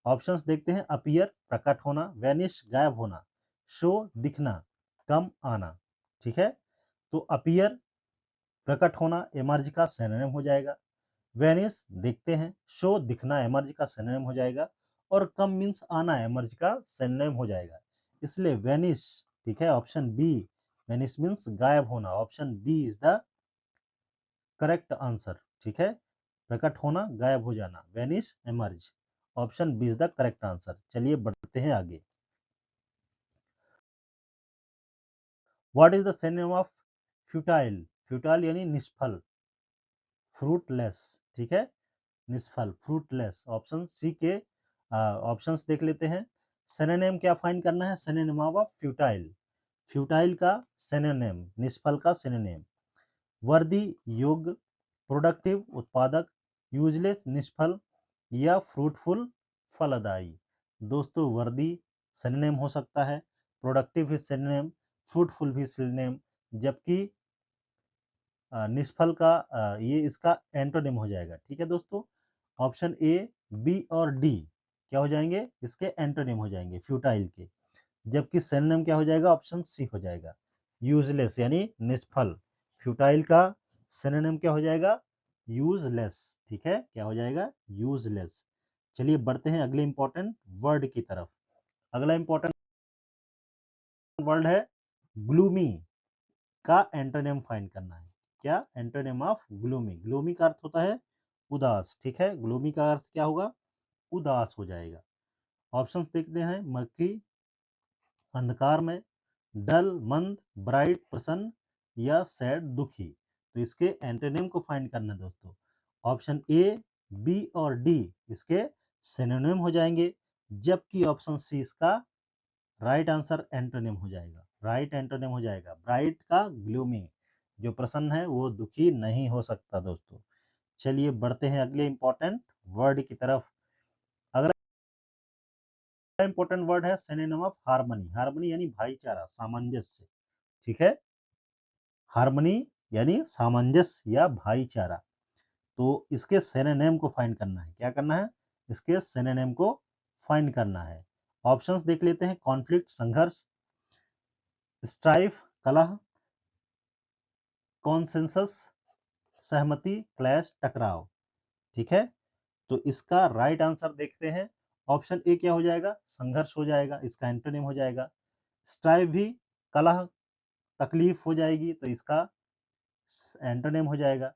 A: ऑप्शंस देखते हैं। अपीयर प्रकट होना, वैनिश गायब होना, शो दिखना, कम आना, ठीक है। तो अपीयर प्रकट होना इमर्ज का सिनोनिम हो जाएगा, वैनिश देखते हैं, शो दिखना इमर्ज का सिनोनिम हो जाएगा, और कम मीन्स आना इमर्ज का सिनोनिम हो जाएगा। इसलिए वैनिश, ठीक है, ऑप्शन बी, वैनिश मीन्स गायब होना, option B is the correct answer, ठीक है। प्रकट होना, गायब हो जाना, vanish, emerge, option B is the correct answer. चलिए बढ़ते हैं आगे। What is the synonym of futile? Futile यानी निष्फल, फ्रूटलेस, ठीक है, निष्फल, फ्रूटलेस, ऑप्शन सी के ऑप्शंस देख लेते हैं। सिनोनिम क्या फाइंड करना है? सिनोनिम ऑफ फ्यूटाइल, फ्यूटाइल का सिनोनिम, निष्फल का सिनोनिम। वर्दी योग्य, प्रोडक्टिव उत्पादक, यूजलेस निष्फल, या फ्रूटफुल फलदायी। दोस्तों वर्दी सिनोनिम हो सकता है, प्रोडक्टिव भी सिनोनिम, फ्रूटफुल भी सिनोनिम, जबकि निष्फल का ये इसका एंटोनिम हो जाएगा, ठीक है दोस्तों। ऑप्शन ए, बी और डी क्या हो जाएंगे? इसके एंटोनिम हो जाएंगे फ्यूटाइल के, जबकि सिनोनिम क्या हो जाएगा? ऑप्शन सी हो जाएगा, यूजलेस यानी निष्फल। फ्यूटाइल का सिनोनिम क्या हो जाएगा? यूजलेस, ठीक है, क्या हो जाएगा? यूजलेस। चलिए बढ़ते हैं अगले इंपॉर्टेंट वर्ड की तरफ। अगला इंपॉर्टेंट वर्ड है ग्लूमी, का एंटोनिम फाइंड करना है। क्या? Antonym of gloomy. ग्लूमी का अर्थ होता है उदास, ठीक है, ग्लूमी का अर्थ क्या होगा? उदास हो जाएगा। ऑप्शंस देखते हैं। मक्खी, अंधकार में, डल मंद, ब्राइट प्रसन्न, या सैड दुखी। तो इसके एंटोनिम को फाइंड करना है दोस्तों। ऑप्शन ए, बी और डी इसके सिनोनिम हो जाएंगे, जबकि ऑप्शन सी इसका राइट आंसर एंटोनिम हो जाएगा, राइट एंटोनिम हो जाएगा। ब्राइट का ग्लूमी, जो प्रसन्न है वो दुखी नहीं हो सकता दोस्तों। चलिए बढ़ते हैं अगले इंपॉर्टेंट वर्ड की तरफ। अगला इंपॉर्टेंट वर्ड है सिनोनिम ऑफ हार्मनी। हार्मनी यानी भाईचारा, सामंजस्य, ठीक है, हार्मनी यानी सामंजस्य या भाईचारा। तो इसके सिनोनिम को फाइंड करना है। क्या करना है? इसके सिनोनिम को फाइंड करना है। ऑप्शंस देख लेते हैं। कॉन्फ्लिक्ट संघर्ष, स्ट्राइफ कलह, कॉन्सेंसस सहमति, क्लैश टकराव, ठीक है। तो इसका राइट आंसर देखते हैं। ऑप्शन ए क्या हो जाएगा? संघर्ष हो जाएगा, इसका एंटोनिम हो जाएगा। स्ट्राइव भी कलह तकलीफ हो जाएगी, तो इसका एंटोनिम हो जाएगा।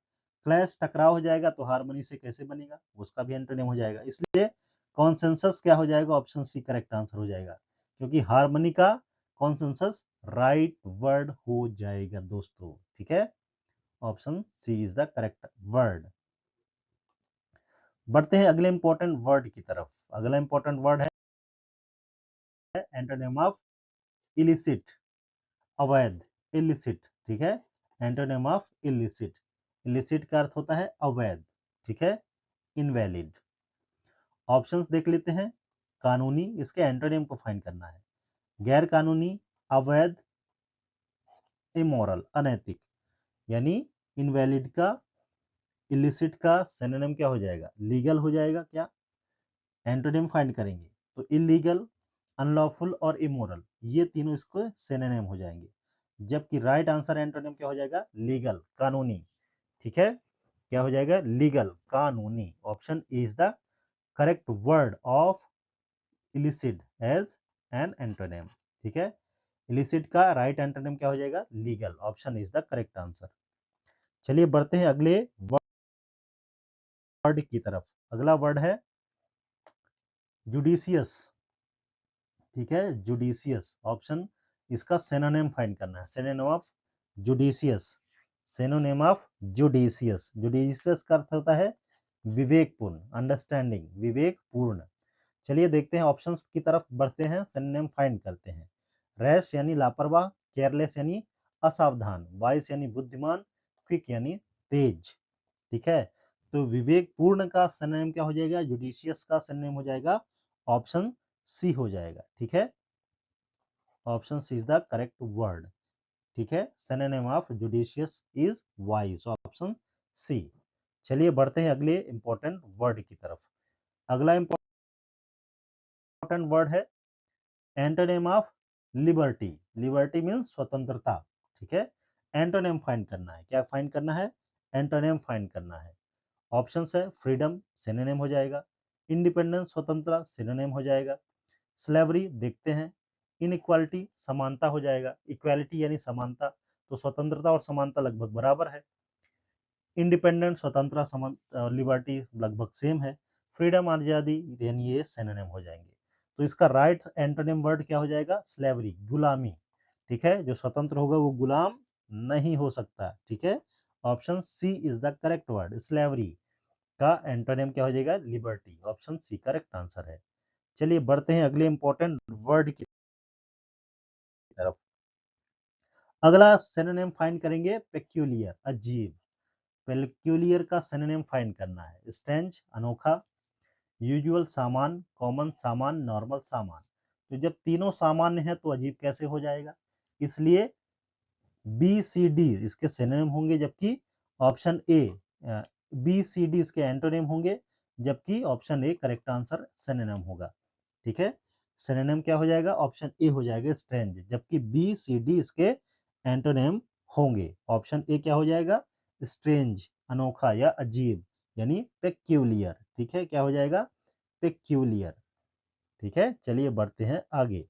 A: क्लैश टकराव हो जाएगा, तो हार्मनी से कैसे बनेगा? उसका भी एंटोनिम हो जाएगा। इसलिए कॉन्सेंसस क्या हो जाएगा? ऑप्शन सी करेक्ट आंसर हो जाएगा, क्योंकि हार्मनी का कॉन्सेंसस राइट वर्ड हो जाएगा दोस्तों, ठीक है। Option C is the correct word. बढ़ते हैं अगले इंपॉर्टेंट वर्ड की तरफ। अगला इंपॉर्टेंट वर्ड है एंटोनिम ऑफ इलिसिट, अवैध, इलिसिट, ठीक है, एंटोनिम ऑफ इलिसिट। इलिसिट का अर्थ होता है अवैध, ठीक है, इनवैलिड। ऑप्शंस देख लेते हैं। कानूनी, इसके एंटोनिम को फाइंड करना है। गैर कानूनी, अवैध, इमोरल, अनैतिक। यानी इनवैलिड का, इलिसिट का सिनोनिम क्या हो जाएगा? लीगल हो जाएगा। क्या? एंटोनिम फाइंड करेंगे तो इलीगल, अनलॉफुल और इमोरल, ये तीनों इसको सिनोनिम हो जाएंगे, जबकि राइट आंसर एंटोनिम क्या हो जाएगा? लीगल, कानूनी, ठीक है, क्या हो जाएगा? लीगल, कानूनी। Option is the correct word of illicit as an antonym, ठीक है। इलिसिट का राइट एंटोनिम क्या हो जाएगा? Legal, option is the correct answer. चलिए बढ़ते हैं अगले वर्ड की तरफ। अगला वर्ड है जुडिशियस, ठीक है, जुडिशियस। ऑप्शन इसका सिनोनिम फाइंड करना है। Synonym of judicious, synonym of judicious. Judicious का अर्थ होता है विवेकपूर्ण, अंडरस्टैंडिंग, विवेकपूर्ण। चलिए देखते हैं, ऑप्शंस की तरफ बढ़ते हैं, सिनोनिम फाइंड करते हैं। रैश यानी लापरवाह, केयरलेस यानी असावधान, वाइस यानी बुद्धिमान, क्विक यानी तेज। ठीक है। तो विवेकपूर्ण का सिनोनिम क्या हो जाएगा, जुडिशियस का सिनोनिम हो जाएगा ऑप्शन सी हो जाएगा। ठीक है, option C is the correct word. ठीक है, synonym of judicious is wise, option C. चलिए बढ़ते हैं अगले इंपॉर्टेंट वर्ड की तरफ। अगला इंपॉर्टेंट वर्ड है antonym of liberty. Liberty means स्वतंत्रता। ठीक है, एंटोनिम फाइंड करना है। क्या फाइंड करना है, एंटोनिम फाइंड करना है। ऑप्शन है फ्रीडम सिनोनिम हो जाएगा, इंडिपेंडेंस स्वतंत्रता सिनोनिम हो जाएगा, स्लेवरी देखते हैं, इनइक्वालिटी समानता हो जाएगा, इक्वालिटी यानी समानता, तो स्वतंत्रता और समानता लगभग बराबर है, इंडिपेंडेंट स्वतंत्रता समान लिबर्टी लगभग सेम है, फ्रीडम आजादी यानी ये सिनोनिम हो जाएंगे। तो इसका राइट एंटोनिम वर्ड क्या हो जाएगा, स्लेवरी गुलामी। ठीक है, जो स्वतंत्र होगा वो गुलाम नहीं हो सकता। ठीक है, option C is the correct word, slavery का एंटोनिम क्या हो जाएगा, liberty, option C correct answer है। चलिए बढ़ते हैं अगले इंपॉर्टेंट वर्ड की तरफ। अगला सिनोनिम फाइंड करेंगे पेक्यूलियर, अजीब। पेक्यूलियर का सिनोनिम फाइंड करना है, स्ट्रेंज अनोखा, यूजुअल सामान, कॉमन सामान, नॉर्मल सामान। तो जब तीनों सामान्य है तो अजीब कैसे हो जाएगा, इसलिए बी सी डी इसके सिनोनिम होंगे, जबकि option A B C D इसके एंटोनिम होंगे, जबकि option A correct answer synonym होगा। ठीक है, सिनोनिम क्या हो जाएगा, ऑप्शन ए हो जाएगा स्ट्रेंज, जबकि बी सी डी इसके एंटोनिम होंगे। ऑप्शन ए क्या हो जाएगा, स्ट्रेंज अनोखा या अजीब, यानी पेक्यूलियर। ठीक है, क्या हो जाएगा, पेक्यूलियर। ठीक है, चलिए बढ़ते हैं आगे।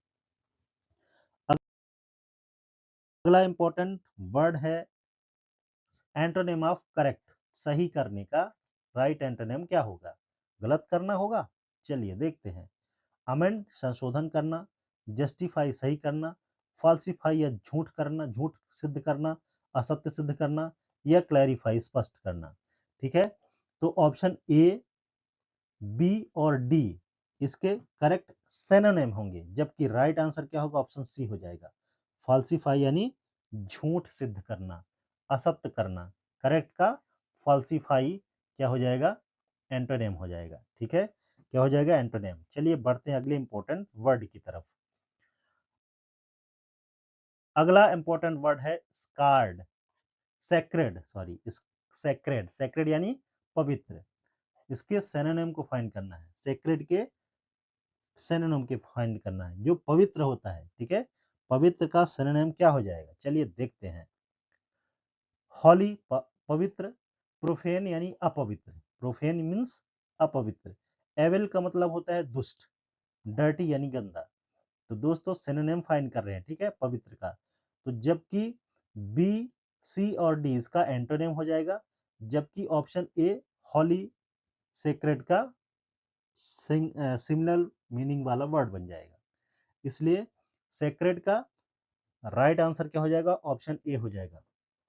A: अगला इंपॉर्टेंट वर्ड है एंटोनिम ऑफ करेक्ट, सही करने का राइट एंटोनिम क्या होगा, गलत करना होगा। चलिए देखते हैं, अमेंड संशोधन करना, जस्टिफाई सही करना, फॉल्सिफाई या झूठ करना, झूठ सिद्ध करना, असत्य सिद्ध करना, या क्लैरिफाई स्पष्ट करना। ठीक है, तो ऑप्शन ए बी और डी इसके करेक्ट सिनोनिम होंगे, जबकि राइट आंसर क्या होगा, ऑप्शन सी हो जाएगा, फॉल्सिफाई यानी झूठ सिद्ध करना, असत्य करना। करेक्ट का फॉल्सिफाई क्या हो जाएगा, एंटोनिम हो जाएगा। ठीक है, क्या हो जाएगा, एंटोनिम। चलिए बढ़ते हैं अगले इंपॉर्टेंट वर्ड की तरफ। अगला इंपॉर्टेंट वर्ड है scared, sacred, sorry sacred, sacred यानी पवित्र। इसके सिनोनिम को फाइंड करना है, सेक्रेड के सिनोनिम के फाइंड करना है, जो पवित्र होता है। ठीक है, पवित्र का सिनोनिम क्या हो जाएगा, चलिए देखते हैं। हॉली पवित्र, प्रोफेन यानी अपवित्र, प्रोफेन मीन्स अपवित्र, एविल का मतलब होता है दुष्ट, डर्टी यानी गंदा। तो दोस्तों सिनोनिम फाइंड कर रहे हैं, ठीक है, पवित्र का। तो जबकि बी सी और डी इसका एंटोनिम हो जाएगा, जबकि ऑप्शन ए हॉली सेक्रेड का सिमिलर मीनिंग वाला वर्ड बन जाएगा, इसलिए सेक्रेड का राइट आंसर क्या हो जाएगा, ऑप्शन ए हो जाएगा,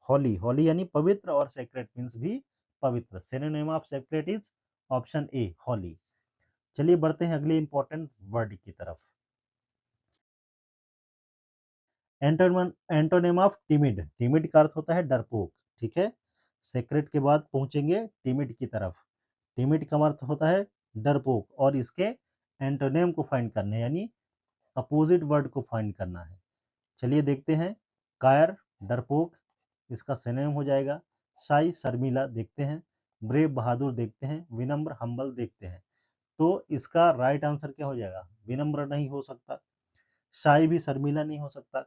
A: होली। होली यानी पवित्र और सेक्रेट मींस भी पवित्र, synonym of sacred is option A holy. चलिए बढ़ते हैं अगले इंपॉर्टेंट वर्ड की तरफ। एंटोनिम ऑफ टिमिड, टिमिड का अर्थ होता है डरपोक। ठीक है, सेक्रेट के बाद पहुंचेंगे टिमिड की तरफ। टिमिड का अर्थ होता है डरपोक, और इसके एंटोनिम को फाइंड करने यानी अपोजिट वर्ड को फाइंड करना है। चलिए देखते हैं, कायर डरपोक इसका सिनोनिम हो जाएगा, शाई शर्मिला देखते हैं, ब्रेव बहादुर देखते हैं, विनम्र हम्बल देखते हैं। तो इसका राइट आंसर क्या हो जाएगा, विनम्र नहीं हो सकता, शाई भी शर्मिला नहीं हो सकता,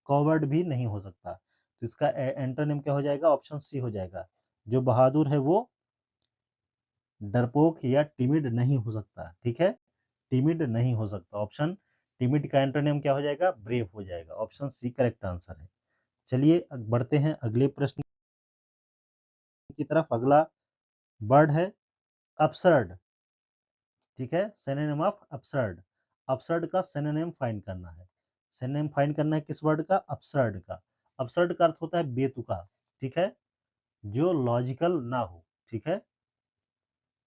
A: कॉवर्ड भी नहीं हो सकता। तो इसका एंटोनिम क्या हो जाएगा, ऑप्शन सी हो जाएगा, जो बहादुर है वो डरपोक या टिमिड नहीं हो सकता। ठीक है, टिमिड नहीं हो सकता, ऑप्शन टिमिड का एंटोनिम क्या हो जाएगा, ब्रेव हो जाएगा, ऑप्शन सी करेक्ट आंसर है। चलिए बढ़ते हैं अगले प्रश्न की तरफ। अगला वर्ड है अपसर्ड। ठीक है, सिनोनिम ऑफ अपसर्ड, अपसर्ड का सिनोनिम फाइंड करना है। सिनोनिम फाइंड करना है किस वर्ड का, अपसर्ड का। अपसर्ड का अर्थ होता है बेतुका। ठीक है, जो लॉजिकल ना हो। ठीक है,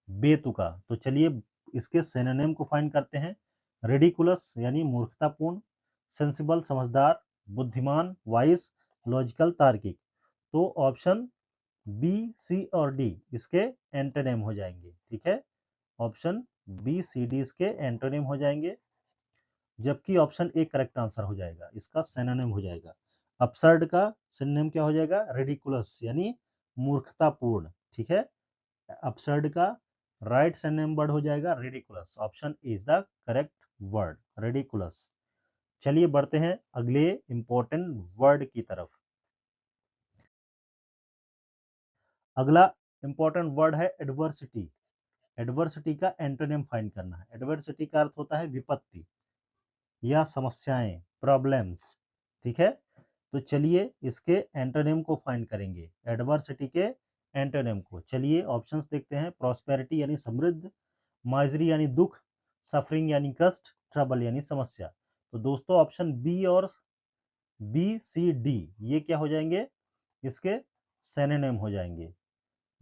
A: बेतुका। तो चलिए इसके सिनोनिम को फाइंड करते हैं। रेडिकुलस यानी मूर्खतापूर्ण, सेंसिबल समझदार, बुद्धिमान वाइस, लॉजिकल तार्किक। तो ऑप्शन बी, सी और डी इसके एंटोनिम हो जाएंगे, ठीक है। ऑप्शन बी, सी, डी इसके एंटोनिम हो जाएंगे, जबकि ऑप्शन ए करेक्ट आंसर हो जाएगा, इसका सिनोनिम हो जाएगा। अपसर्ड का सिनोनिम क्या हो जाएगा? रेडिकुलस, यानी मूर्खतापूर्ण, ठीक है। अपसर्ड का राइट सिनोनिम वर्ड हो जाएगा ridiculous. Option A is the correct word, ridiculous. चलिए बढ़ते हैं अगले इंपॉर्टेंट वर्ड की तरफ। अगला इंपॉर्टेंट वर्ड है एडवर्सिटी। एडवर्सिटी का एंटोनिम फाइंड करना है। एडवर्सिटी का अर्थ होता है विपत्ति या समस्याएं, प्रॉब्लम्स, ठीक है। तो चलिए इसके एंटोनिम को फाइंड करेंगे, एडवर्सिटी के एंटोनिम को। चलिए ऑप्शंस देखते हैं। प्रॉस्पेरिटी यानी समृद्ध, माइजरी यानी दुख, सफरिंग यानी कष्ट, ट्रबल यानी समस्या। तो दोस्तों ऑप्शन बी और बी, सी, डी ये क्या हो जाएंगे? इसके सिनोनिम हो जाएंगे,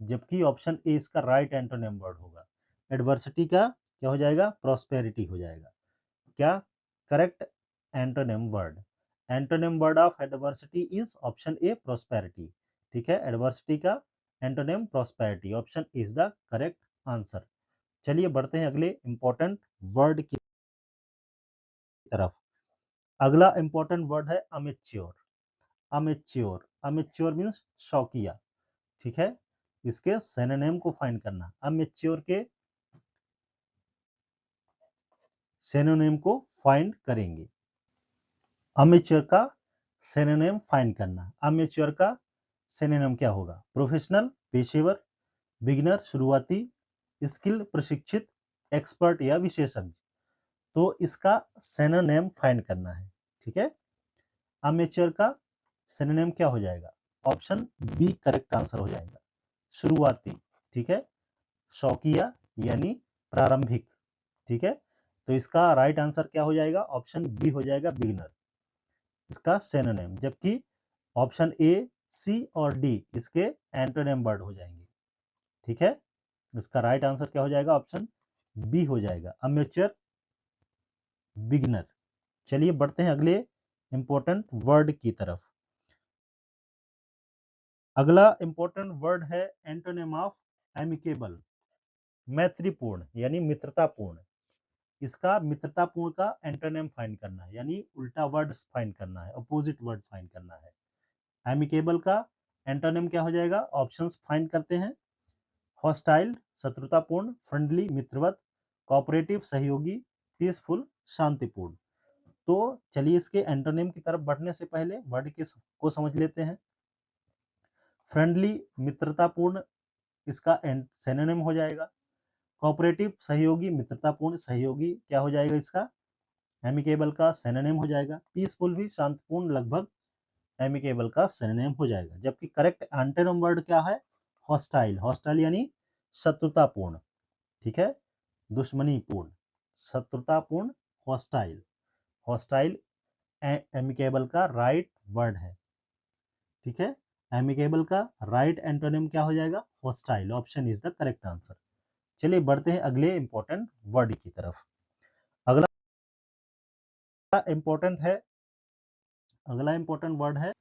A: जबकि ऑप्शन ए इसका राइट एंटोनिम वर्ड होगा। एडवर्सिटी का क्या हो जाएगा? प्रॉस्पेरिटी हो जाएगा। क्या correct antonym word? Antonym word of adversity is option A prosperity, ठीक है। एडवर्सिटी का antonym prosperity, option is the correct answer. चलिए बढ़ते हैं अगले इंपॉर्टेंट वर्ड की तरफ। अगला इंपॉर्टेंट वर्ड है अमेच्योर। अमेच्योर, अमेच्योर मीन्स शौकिया, ठीक है। इसके सिनोनिम को फाइंड करना। अमेच्योर के सिनोनिम को फाइंड करेंगे। अमेच्योर का सिनोनिम फाइंड करना। अमेच्योर का सिनोनिम क्या होगा? प्रोफेशनल, पेशेवर, बिगिनर शुरुआती, स्किल प्रशिक्षित, एक्सपर्ट या विशेषज्ञ। तो इसका सिनोनिम फाइंड करना है, ठीक है। अमेच्योर का सिनोनिम क्या हो जाएगा? ऑप्शन बी करेक्ट आंसर हो जाएगा, शुरुआती, ठीक है। शौकिया यानी प्रारंभिक, ठीक है। तो इसका राइट आंसर क्या हो जाएगा? ऑप्शन बी हो जाएगा, बिगिनर, इसका सिनोनिम। जबकि ऑप्शन ए, सी और डी इसके एंटोनिम वर्ड हो जाएंगे, ठीक है। इसका राइट आंसर क्या हो जाएगा? ऑप्शन बी हो जाएगा, अमेच्योर, बिगिनर। चलिए बढ़ते हैं अगले इंपॉर्टेंट वर्ड की तरफ। अगला इंपॉर्टेंट वर्ड है एंटोनिम ऑफ एमिकेबल। मैत्रीपूर्ण यानी मित्रतापूर्ण। इसका मित्रतापूर्ण का एंटोनिम फाइंड करना है, यानी उल्टा वर्ड फाइंड करना है, अपोजिट वर्ड फाइंड करना है। एमिकेबल का एंटोनिम क्या हो जाएगा? ऑप्शंस फाइंड करते हैं। हॉस्टाइल शत्रुतापूर्ण, फ्रेंडली मित्रवत, कोऑपरेटिव सहयोगी, पीसफुल शांतिपूर्ण। तो चलिए इसके एंटोनिम की तरफ बढ़ने से पहले वर्ड के को समझ लेते हैं। फ्रेंडली मित्रतापूर्ण इसका सिनोनिम हो जाएगा। कोऑपरेटिव सहयोगी, मित्रतापूर्ण सहयोगी क्या हो जाएगा इसका? एमिकेबल का सिनोनिम हो जाएगा। पीसफुल भी शांतिपूर्ण लगभग एमिकेबल का सिनोनिम हो जाएगा। जबकि करेक्ट एंटोनिम वर्ड क्या है? हॉस्टाइल। हॉस्टाइल यानी शत्रुतापूर्ण, ठीक है, दुश्मनीपूर्ण, शत्रुतापूर्ण, हॉस्टाइल। हॉस्टाइल एमिकेबल का राइट वर्ड है, ठीक है। एमिकेबल का राइट एंटोनिम क्या हो जाएगा? Hostile. Option is the correct answer. चलिए बढ़ते हैं अगले इंपॉर्टेंट वर्ड की तरफ। अगला इंपॉर्टेंट है, अगला इंपॉर्टेंट वर्ड है,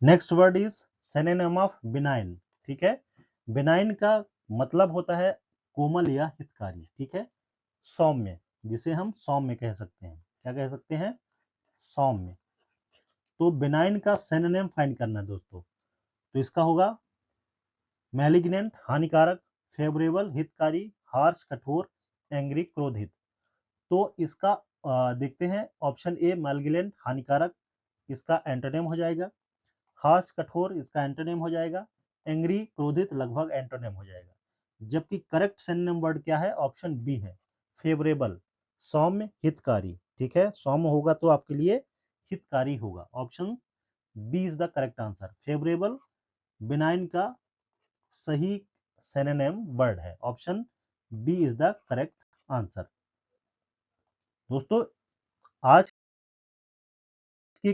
A: next word is synonym of benign, ठीक है। बिनाइन का मतलब होता है कोमल या हितकारी, ठीक है। सौम्य, जिसे हम सौम्य कह सकते हैं। क्या कह सकते हैं? सौम्य। तो बिनाइन का सिनोनिम फाइंड करना है दोस्तों। तो इसका होगा मैलिग्नेंट हानिकारक, फेवरेबल हितकारी, हार्श कठोर, एंग्री क्रोधित। तो इसका देखते हैं। ऑप्शन ए मैलिग्नेंट हानिकारक इसका एंटोनिम हो जाएगा। हार्श कठोर इसका एंटोनिम हो जाएगा। एंग्री क्रोधित लगभग एंटोनिम हो जाएगा। जबकि करेक्ट सिनोनिम वर्ड क्या है? ऑप्शन बी है, फेवरेबल, सौम्य हितकारी, ठीक है। सौम्य होगा तो आपके लिए हितकारी होगा। Option B is the correct answer. Favourable benign का सही सिनोनिम वर्ड है। Option B is the correct answer. दोस्तों आज के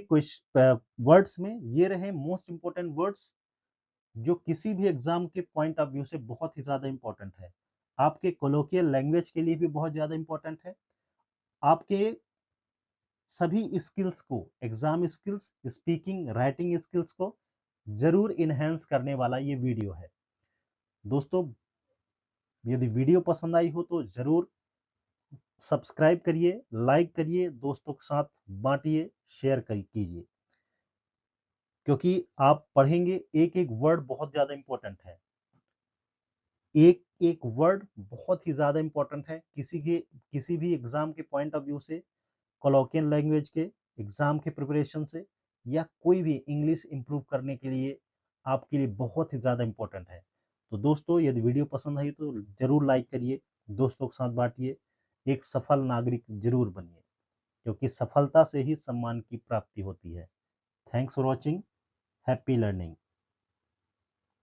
A: वर्ड्स में ये रहे मोस्ट इंपोर्टेंट वर्ड्स, जो किसी भी एग्जाम के पॉइंट ऑफ व्यू से बहुत ही ज्यादा इंपॉर्टेंट है। आपके कोलोकियल लैंग्वेज के लिए भी बहुत ज्यादा इंपॉर्टेंट है। आपके सभी स्किल्स को, exam skills, speaking, writing skills को जरूर इनहेंस करने वाला ये वीडियो है। दोस्तों, यदि वीडियो पसंद आई हो तो जरूर सब्सक्राइब करिए, लाइक करिए, दोस्तों के साथ बांटिए, शेयर कीजिए, क्योंकि आप पढ़ेंगे एक एक वर्ड बहुत ज्यादा इंपॉर्टेंट है। एक एक वर्ड बहुत ही ज्यादा इंपॉर्टेंट है किसी भी एग्जाम के पॉइंट ऑफ व्यू से, कोलोकियन लैंग्वेज के एग्जाम के प्रिपरेशन से, या कोई भी इंग्लिश इंप्रूव करने के लिए आपके लिए बहुत ही ज़्यादा इंपॉर्टेंट है। तो दोस्तों, यदि वीडियो पसंद आई तो जरूर लाइक करिए, दोस्तों के साथ बांटिए, एक सफल नागरिक जरूर बनिए, क्योंकि सफलता से ही सम्मान की प्राप्ति होती है। Thanks for watching. Happy learning.